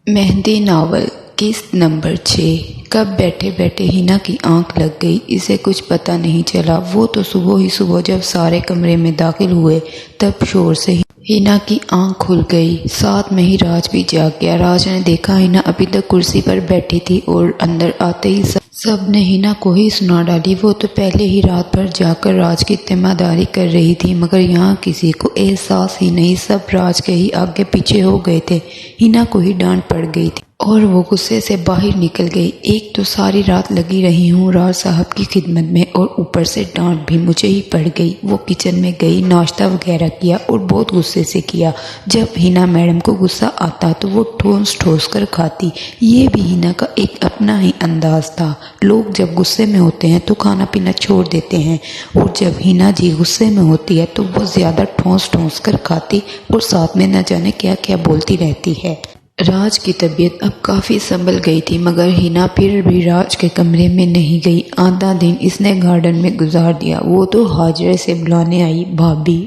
Mehndi novel किस्त number 6। कब बैठे बैठे हिना की आंख लग गई, इसे कुछ पता नहीं चला। वो तो सुबह ही सुबह जब सारे कमरे में दाखिल हुए तब शोर से हिना की आंख खुल गई। साथ में ही राज भी जाग गया। राज ने देखा हिना अभी तक कुर्सी पर बैठी थी और अंदर आते ही सब ने हिना को ही सुना डाली। वो तो पहले ही रात भर जाकर राज की तिम्मेदारी कर रही थी, मगर यहाँ किसी को एहसास ही नहीं। सब राज के ही आगे पीछे हो गए थे। हिना को ही डांट पड़ गई थी और वो गुस्से से बाहर निकल गई। एक तो सारी रात लगी रही हूँ राज साहब की खिदमत में और ऊपर से डांट भी मुझे ही पड़ गई। वो किचन में गई, नाश्ता वगैरह किया और बहुत गुस्से से किया। जब हिना मैडम को गुस्सा आता तो वो ठोस ठोस कर खाती। ये भी हिना का एक अपना ही अंदाज था। लोग जब गुस्से में होते हैं तो खाना पीना छोड़ देते हैं, और जब हिना जी गुस्से में होती है तो वो ज़्यादा ठोस ठोस कर खाती और साथ में न जाने क्या क्या बोलती रहती है। राज की तबीयत अब काफ़ी संभल गई थी, मगर हिना फिर भी राज के कमरे में नहीं गई। आधा दिन इसने गार्डन में गुजार दिया। वो तो हाजरे से बुलाने आई, भाभी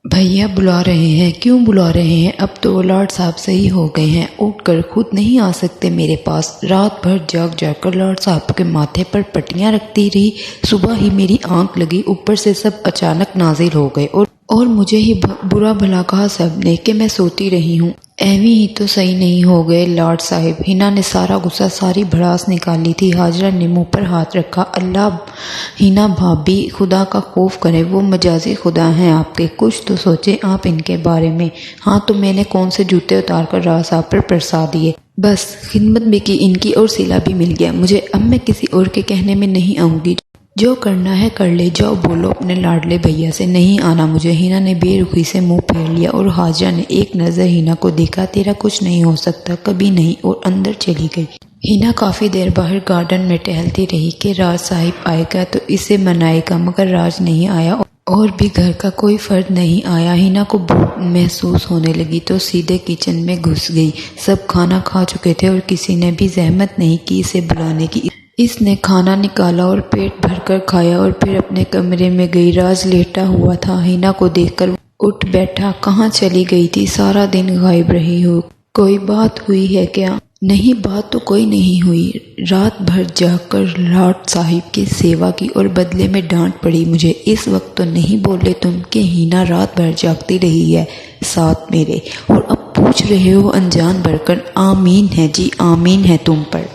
भैया बुला रहे हैं। क्यों बुला रहे हैं? अब तो वो लॉर्ड साहब सही हो गए हैं, उठकर खुद नहीं आ सकते मेरे पास। रात भर जाग जाकर लॉर्ड साहब के माथे पर पट्टियां रखती रही। सुबह ही मेरी आंख लगी, ऊपर से सब अचानक नाजिल हो गए और मुझे ही बुरा भला कहा सबने कि मैं सोती रही हूँ। एवी ही तो सही नहीं हो गए लॉर्ड साहिब। हिना ने सारा गुस्सा, सारी भड़ास निकाली थी। हाजरा ने मुंह पर हाथ रखा। अल्लाह हिना भाभी, खुदा का खौफ करें, वो मजाजी खुदा हैं आपके। कुछ तो सोचें आप इनके बारे में। हाँ तो मैंने कौन से जूते उतार कर राज साहब पर परसा दिए। बस खिदमत भी की इनकी और सिला भी मिल गया मुझे। अब मैं किसी और के कहने में नहीं आऊँगी। जो करना है कर ले जाओ, बोलो अपने लाडले भैया से नहीं आना मुझे। हिना ने बेरुखी से मुंह फेर लिया और हाजरा ने एक नज़र हिना को देखा। तेरा कुछ नहीं हो सकता, कभी नहीं, और अंदर चली गई। हिना काफ़ी देर बाहर गार्डन में टहलती रही कि राज साहिब आएगा तो इसे मनाएगा, मगर राज नहीं आया और भी घर का कोई फर्द नहीं आया। हिना को भूख महसूस होने लगी तो सीधे किचन में घुस गई। सब खाना खा चुके थे और किसी ने भी जहमत नहीं की इसे बुलाने की। इसने खाना निकाला और पेट भरकर खाया और फिर अपने कमरे में गई। राज लेटा हुआ था। हिना को देखकर उठ बैठा। कहाँ चली गई थी? सारा दिन गायब रही हो। कोई बात हुई है क्या? नहीं, बात तो कोई नहीं हुई। रात भर जाकर लॉर्ड साहिब की सेवा की और बदले में डांट पड़ी मुझे। इस वक्त तो नहीं बोले तुम कि हिना रात भर जागती रही है साथ मेरे, और अब पूछ रहे हो अनजान भरकर। आमीन है जी, आमीन है तुम पर।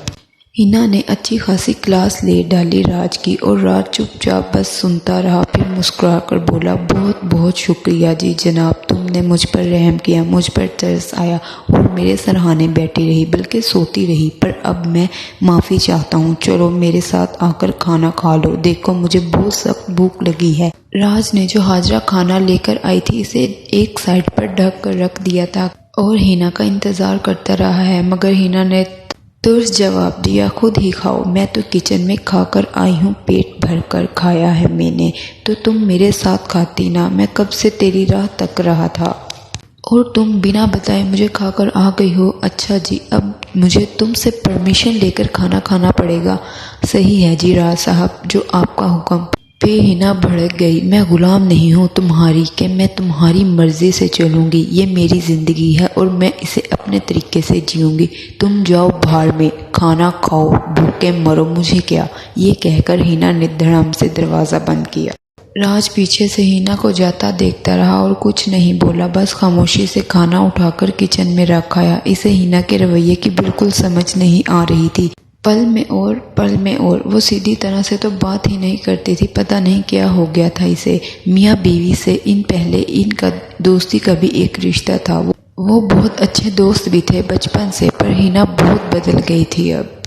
हिना ने अच्छी खासी क्लास ले डाली राज की, और राज चुपचाप बस सुनता रहा। फिर मुस्कुराकर बोला, बहुत बहुत शुक्रिया जी जनाब, तुमने मुझ पर रहम किया, मुझ पर तरस आया और मेरे सराहने बैठी रही, बल्कि सोती रही। पर अब मैं माफ़ी चाहता हूँ। चलो मेरे साथ आकर खाना खा लो, देखो मुझे बहुत सख्त भूख लगी है। राज ने जो हाजरा खाना लेकर आई थी इसे एक साइड पर ढक कर रख दिया था और हिना का इंतज़ार करता रहा है, मगर हिना ने तुरंत जवाब दिया, खुद ही खाओ, मैं तो किचन में खाकर आई हूँ, पेट भर कर खाया है मैंने। तो तुम मेरे साथ खाती ना, मैं कब से तेरी राह तक रहा था और तुम बिना बताए मुझे खाकर आ गई हो। अच्छा जी, अब मुझे तुमसे परमिशन लेकर खाना खाना पड़ेगा। सही है जी राज साहब, जो आपका हुक्म। फिर हिना भड़क गई। मैं गुलाम नहीं हूँ तुम्हारी कि मैं तुम्हारी मर्जी से चलूँगी। ये मेरी ज़िंदगी है और मैं इसे अपने तरीके से जीऊँगी। तुम जाओ भाड़ में, खाना खाओ, भूखे मरो, मुझे क्या। ये कहकर हिना ने धड़ाम से दरवाज़ा बंद किया। राज पीछे से हिना को जाता देखता रहा और कुछ नहीं बोला, बस खामोशी से खाना उठाकर किचन में रखाया। इसे हिना के रवैये की बिल्कुल समझ नहीं आ रही थी। पल में और वो सीधी तरह से तो बात ही नहीं करती थी। पता नहीं क्या हो गया था इसे। मियाँ बीवी से पहले इनका दोस्ती का भी एक रिश्ता था। वो बहुत अच्छे दोस्त भी थे बचपन से, पर हिना बहुत बदल गई थी अब।